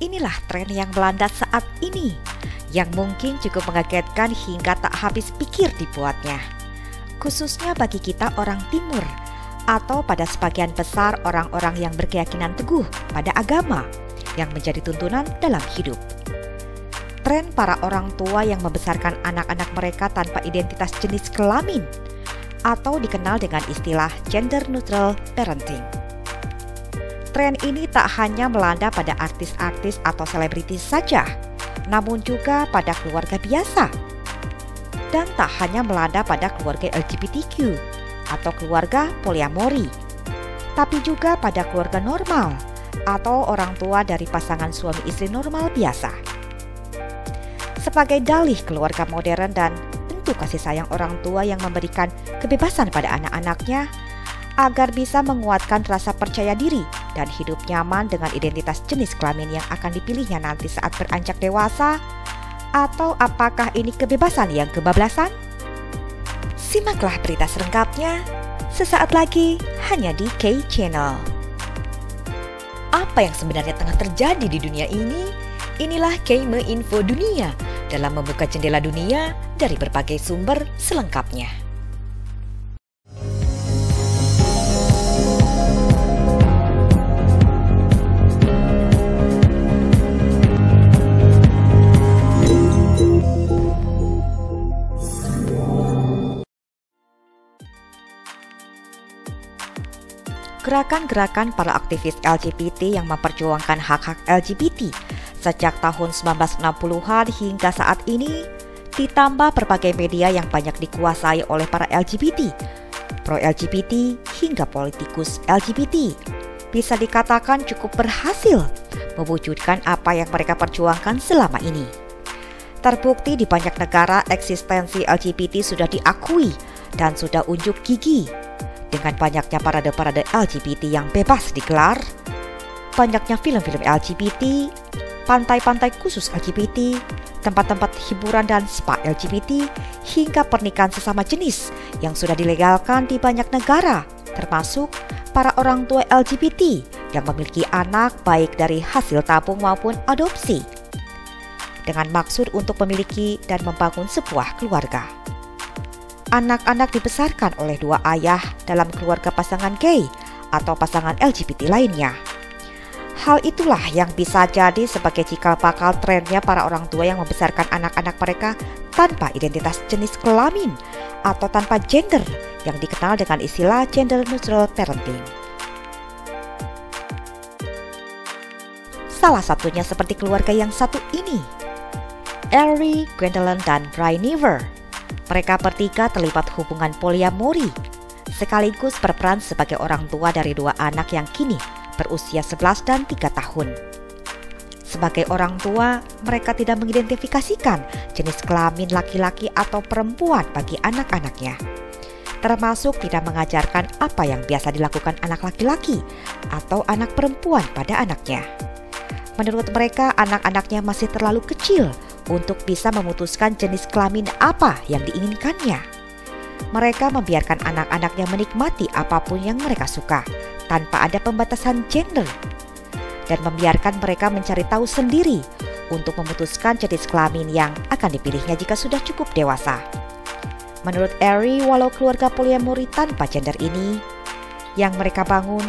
Inilah tren yang melanda saat ini, yang mungkin cukup mengagetkan hingga tak habis pikir dibuatnya. Khususnya bagi kita orang timur, atau pada sebagian besar orang-orang yang berkeyakinan teguh pada agama, yang menjadi tuntunan dalam hidup. Tren para orang tua yang membesarkan anak-anak mereka tanpa identitas jenis kelamin, atau dikenal dengan istilah gender neutral parenting. Tren ini tak hanya melanda pada artis-artis atau selebritis saja, namun juga pada keluarga biasa. Dan tak hanya melanda pada keluarga LGBTQ atau keluarga poliamori, tapi juga pada keluarga normal atau orang tua dari pasangan suami istri normal biasa. Sebagai dalih keluarga modern dan tentu kasih sayang orang tua yang memberikan kebebasan pada anak-anaknya, agar bisa menguatkan rasa percaya diri dan hidup nyaman dengan identitas jenis kelamin yang akan dipilihnya nanti saat beranjak dewasa, atau apakah ini kebebasan yang kebablasan? Simaklah berita selengkapnya sesaat lagi hanya di K-Channel. Apa yang sebenarnya tengah terjadi di dunia ini? Inilah K-Me Info Dunia dalam membuka jendela dunia dari berbagai sumber selengkapnya. Gerakan-gerakan para aktivis LGBT yang memperjuangkan hak-hak LGBT sejak tahun 1960-an hingga saat ini, ditambah berbagai media yang banyak dikuasai oleh para LGBT, pro-LGBT hingga politikus LGBT, bisa dikatakan cukup berhasil mewujudkan apa yang mereka perjuangkan selama ini. Terbukti di banyak negara eksistensi LGBT sudah diakui dan sudah unjuk gigi. Dengan banyaknya parade-parade LGBT yang bebas digelar, banyaknya film-film LGBT, pantai-pantai khusus LGBT, tempat-tempat hiburan dan spa LGBT, hingga pernikahan sesama jenis yang sudah dilegalkan di banyak negara, termasuk para orang tua LGBT yang memiliki anak baik dari hasil tabung maupun adopsi, dengan maksud untuk memiliki dan membangun sebuah keluarga. Anak-anak dibesarkan oleh dua ayah dalam keluarga pasangan gay atau pasangan LGBT lainnya. Hal itulah yang bisa jadi sebagai cikal bakal trennya para orang tua yang membesarkan anak-anak mereka tanpa identitas jenis kelamin atau tanpa gender yang dikenal dengan istilah gender neutral parenting. Salah satunya seperti keluarga yang satu ini, Ari, Gwendolyn, dan Brian Never. Mereka bertiga terlibat hubungan poliamori, sekaligus berperan sebagai orang tua dari dua anak yang kini berusia 11 dan 3 tahun. Sebagai orang tua, mereka tidak mengidentifikasikan jenis kelamin laki-laki atau perempuan bagi anak-anaknya, termasuk tidak mengajarkan apa yang biasa dilakukan anak laki-laki atau anak perempuan pada anaknya. Menurut mereka, anak-anaknya masih terlalu kecil untuk bisa memutuskan jenis kelamin apa yang diinginkannya. Mereka membiarkan anak-anaknya menikmati apapun yang mereka suka, tanpa ada pembatasan gender, dan membiarkan mereka mencari tahu sendiri untuk memutuskan jenis kelamin yang akan dipilihnya jika sudah cukup dewasa. Menurut Ari, walau keluarga poliamori tanpa gender ini, yang mereka bangun,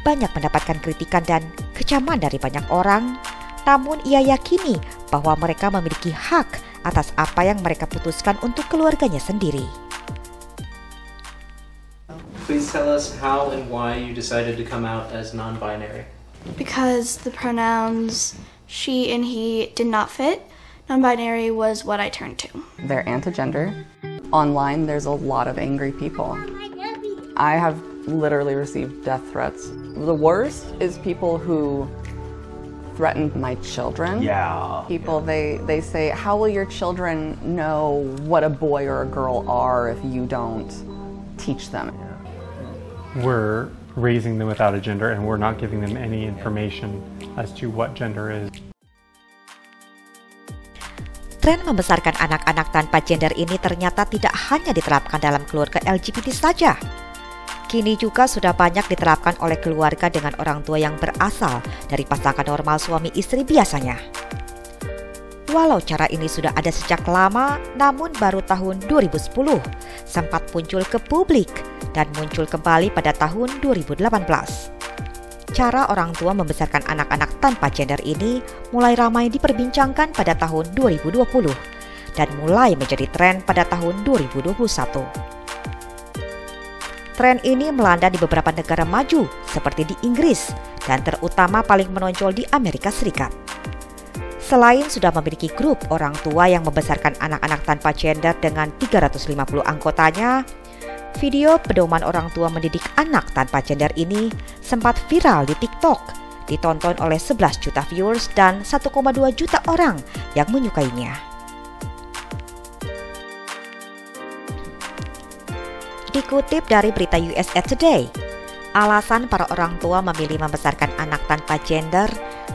banyak mendapatkan kritikan dan kecaman dari banyak orang, namun ia yakini bahwa mereka memiliki hak atas apa yang mereka putuskan untuk keluarganya sendiri. Please tell us how and why you decided to come out as non-binary. Because the pronouns she and he did not fit, non-binary was what I turned to. They're anti-gender. Online, there's a lot of angry people. I have literally received death threats. The worst is people who threatened my children. Yeah. People, they say, how will your children know what a boy or a girl are if you don't teach them? We're raising them without a gender and we're not giving them any information as to what gender is. Tren membesarkan anak-anak tanpa gender ini ternyata tidak hanya diterapkan dalam keluarga LGBT saja. kini juga sudah banyak diterapkan oleh keluarga dengan orang tua yang berasal dari pasangan normal suami istri biasanya. Walau cara ini sudah ada sejak lama, namun baru tahun 2010 sempat muncul ke publik dan muncul kembali pada tahun 2018. Cara orang tua membesarkan anak-anak tanpa gender ini mulai ramai diperbincangkan pada tahun 2020 dan mulai menjadi tren pada tahun 2021. Tren ini melanda di beberapa negara maju seperti di Inggris dan terutama paling menonjol di Amerika Serikat. Selain sudah memiliki grup orang tua yang membesarkan anak-anak tanpa gender dengan 350 anggotanya, video pedoman orang tua mendidik anak tanpa gender ini sempat viral di TikTok, ditonton oleh 11 juta viewers dan 1,2 juta orang yang menyukainya. Dikutip dari berita USA Today, alasan para orang tua memilih membesarkan anak tanpa gender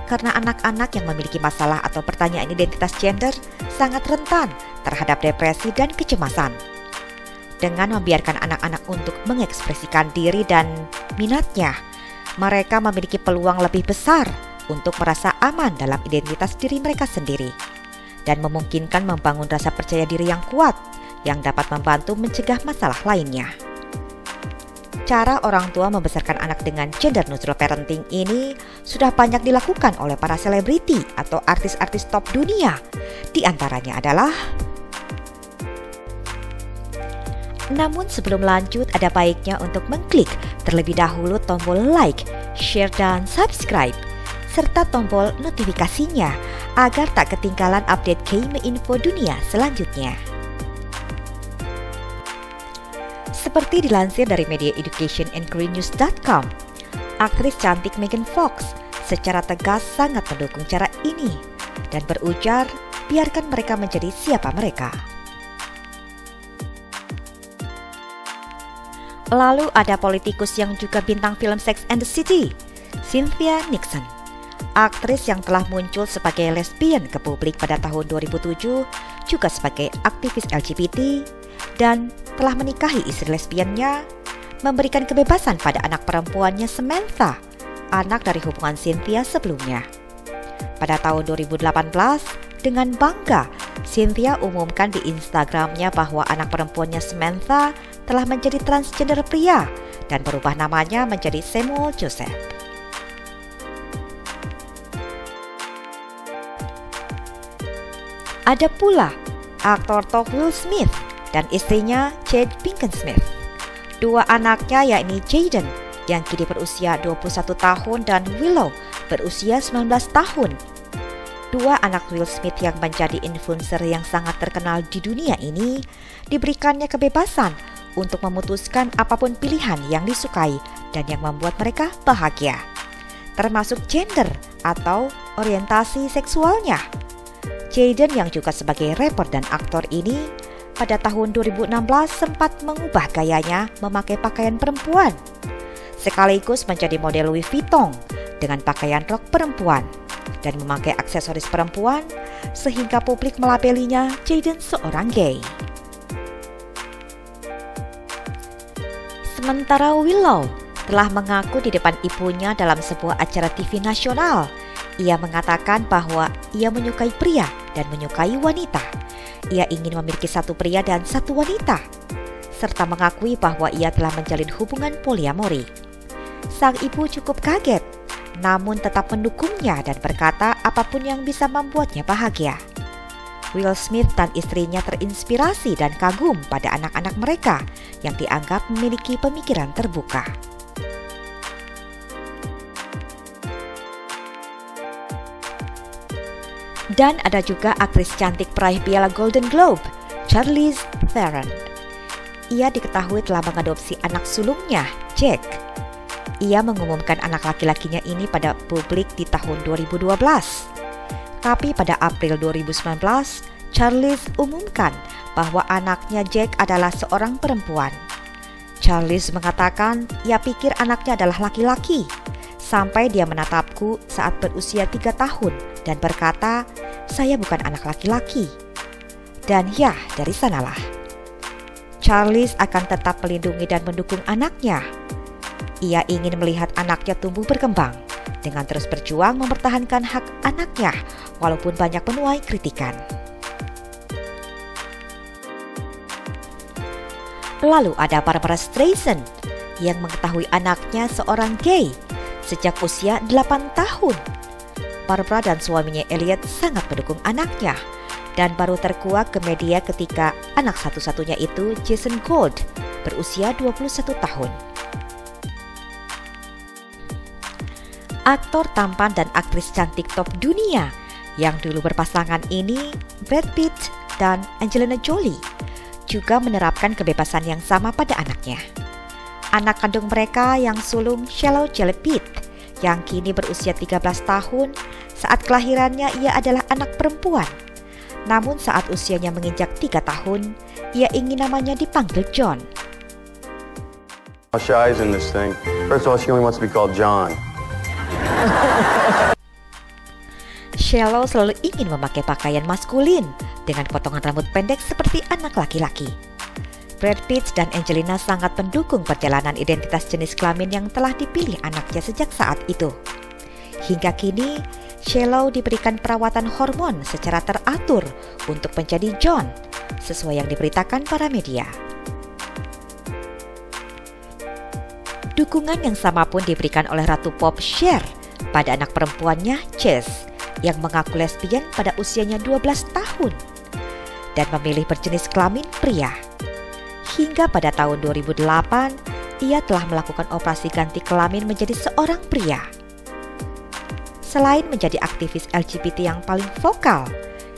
karena anak-anak yang memiliki masalah atau pertanyaan identitas gender sangat rentan terhadap depresi dan kecemasan. Dengan membiarkan anak-anak untuk mengekspresikan diri dan minatnya, mereka memiliki peluang lebih besar untuk merasa aman dalam identitas diri mereka sendiri dan memungkinkan membangun rasa percaya diri yang kuat yang dapat membantu mencegah masalah lainnya. Cara orang tua membesarkan anak dengan gender neutral parenting ini sudah banyak dilakukan oleh para selebriti atau artis-artis top dunia. Di antaranya adalah... Namun sebelum lanjut, ada baiknya untuk mengklik terlebih dahulu tombol like, share, dan subscribe, serta tombol notifikasinya agar tak ketinggalan update Keime Info dunia selanjutnya. Seperti dilansir dari media education and careernews.com, aktris cantik Megan Fox secara tegas sangat mendukung cara ini dan berujar, biarkan mereka menjadi siapa mereka. Lalu ada politikus yang juga bintang film Sex and the City, Cynthia Nixon. Aktris yang telah muncul sebagai lesbian ke publik pada tahun 2007, juga sebagai aktivis LGBT, dan telah menikahi istri lesbiannya, memberikan kebebasan pada anak perempuannya Samantha, anak dari hubungan Cynthia sebelumnya. Pada tahun 2018, dengan bangga, Cynthia umumkan di Instagramnya bahwa anak perempuannya Samantha telah menjadi transgender pria dan berubah namanya menjadi Samuel Joseph. Ada pula aktor top Will Smith dan istrinya Jada Pinkett Smith. Dua anaknya yakni Jaden yang kini berusia 21 tahun dan Willow berusia 19 tahun. Dua anak Will Smith yang menjadi influencer yang sangat terkenal di dunia ini diberikannya kebebasan untuk memutuskan apapun pilihan yang disukai dan yang membuat mereka bahagia, termasuk gender atau orientasi seksualnya. Jaden yang juga sebagai rapper dan aktor ini pada tahun 2016 sempat mengubah gayanya memakai pakaian perempuan, sekaligus menjadi model Louis Vuitton dengan pakaian rok perempuan dan memakai aksesoris perempuan sehingga publik melabelinya Jaden seorang gay. Sementara Willow telah mengaku di depan ibunya dalam sebuah acara TV nasional. Ia mengatakan bahwa ia menyukai pria dan menyukai wanita. Ia ingin memiliki satu pria dan satu wanita, serta mengakui bahwa ia telah menjalin hubungan poliamori. Sang ibu cukup kaget, namun tetap mendukungnya dan berkata apapun yang bisa membuatnya bahagia. Will Smith dan istrinya terinspirasi dan kagum pada anak-anak mereka yang dianggap memiliki pemikiran terbuka. Dan ada juga aktris cantik peraih piala Golden Globe, Charlize Theron. Ia diketahui telah mengadopsi anak sulungnya, Jack. Ia mengumumkan anak laki-lakinya ini pada publik di tahun 2012. Tapi pada April 2019, Charlize umumkan bahwa anaknya Jack adalah seorang perempuan. Charlize mengatakan ia pikir anaknya adalah laki-laki, sampai dia menatapku saat berusia 3 tahun dan berkata, "Saya bukan anak laki-laki." Dan ya, dari sanalah. Charlize akan tetap melindungi dan mendukung anaknya. Ia ingin melihat anaknya tumbuh berkembang dengan terus berjuang mempertahankan hak anaknya walaupun banyak menuai kritikan. Lalu ada Barbara Streisand yang mengetahui anaknya seorang gay sejak usia 8 tahun. Barbara dan suaminya Elliot sangat mendukung anaknya dan baru terkuak ke media ketika anak satu-satunya itu, Jason Gold, berusia 21 tahun. Aktor tampan dan aktris cantik top dunia yang dulu berpasangan ini, Brad Pitt dan Angelina Jolie, juga menerapkan kebebasan yang sama pada anaknya. Anak kandung mereka yang sulung, Shiloh Jolie Pitt, yang kini berusia 13 tahun, saat kelahirannya ia adalah anak perempuan. Namun saat usianya menginjak 3 tahun, ia ingin namanya dipanggil John. Shy's in this thing. First of all, she only wants to be called John. Shiloh selalu ingin memakai pakaian maskulin dengan potongan rambut pendek seperti anak laki-laki. Brad Pitt dan Angelina sangat mendukung perjalanan identitas jenis kelamin yang telah dipilih anaknya sejak saat itu. Hingga kini, Shiloh diberikan perawatan hormon secara teratur untuk menjadi John, sesuai yang diberitakan para media. Dukungan yang sama pun diberikan oleh Ratu Pop Cher pada anak perempuannya, Chase, yang mengaku lesbian pada usianya 12 tahun dan memilih berjenis kelamin pria. Hingga pada tahun 2008, ia telah melakukan operasi ganti kelamin menjadi seorang pria. Selain menjadi aktivis LGBT yang paling vokal,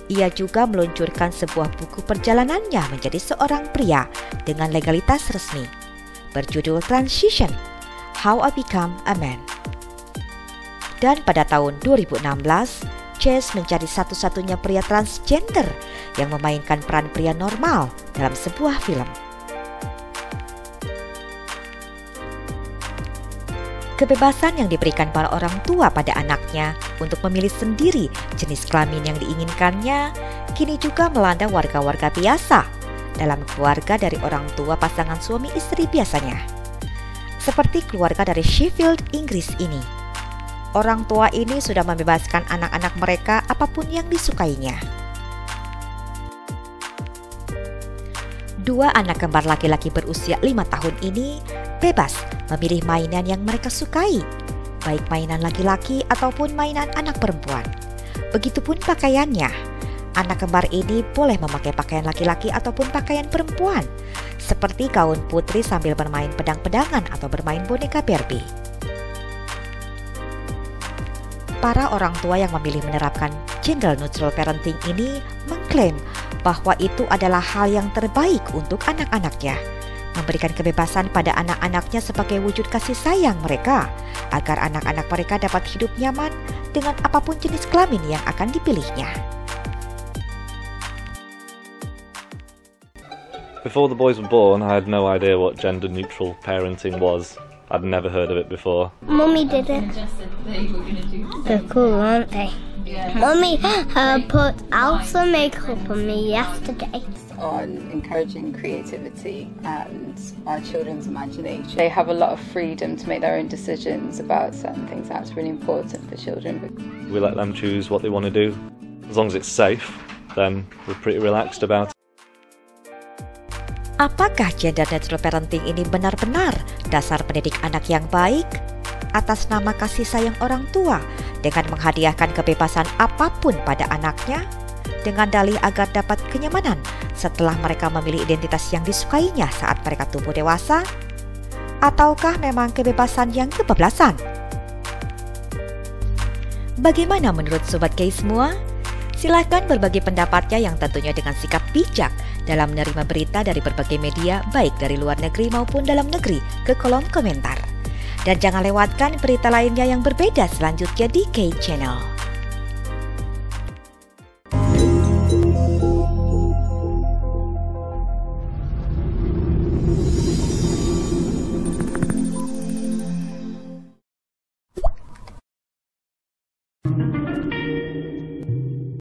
ia juga meluncurkan sebuah buku perjalanannya menjadi seorang pria dengan legalitas resmi, berjudul Transition: How I Become a Man. Dan pada tahun 2016, Chase menjadi satu-satunya pria transgender yang memainkan peran pria normal dalam sebuah film. Kebebasan yang diberikan para orang tua pada anaknya untuk memilih sendiri jenis kelamin yang diinginkannya kini juga melanda warga-warga biasa dalam keluarga dari orang tua pasangan suami istri biasanya. Seperti keluarga dari Sheffield, Inggris ini. Orang tua ini sudah membebaskan anak-anak mereka apapun yang disukainya. 2 anak kembar laki-laki berusia 5 tahun ini bebas memilih mainan yang mereka sukai, baik mainan laki-laki ataupun mainan anak perempuan. Begitupun pakaiannya. Anak kembar ini boleh memakai pakaian laki-laki ataupun pakaian perempuan, seperti gaun putri sambil bermain pedang-pedangan atau bermain boneka Barbie. Para orang tua yang memilih menerapkan gender neutral parenting ini mengklaim bahwa itu adalah hal yang terbaik untuk anak-anaknya, memberikan kebebasan pada anak-anaknya sebagai wujud kasih sayang mereka, agar anak-anak mereka dapat hidup nyaman dengan apapun jenis kelamin yang akan dipilihnya. Before the boys were born, I had no idea what gender-neutral parenting was. I'd never heard of it before. Mummy did it. They're cool, aren't they? Yeah. Mummy put alpha makeup on me yesterday. On encouraging creativity and our children's imagination. They have a lot of freedom to make their own decisions about certain things. That's really important for children. We let them choose what they want to do. As long as it's safe, then we're pretty relaxed about it. Apakah gender neutral parenting ini benar-benar dasar pendidik anak yang baik? Atas nama kasih sayang orang tua dengan menghadiahkan kebebasan apapun pada anaknya, dengan dalih agar dapat kenyamanan setelah mereka memilih identitas yang disukainya saat mereka tumbuh dewasa? Ataukah memang kebebasan yang kebablasan? Bagaimana menurut Sobat Gay semua? Silahkan berbagi pendapatnya yang tentunya dengan sikap bijak dalam menerima berita dari berbagai media baik dari luar negeri maupun dalam negeri ke kolom komentar. Dan jangan lewatkan berita lainnya yang berbeda selanjutnya di Gay Channel.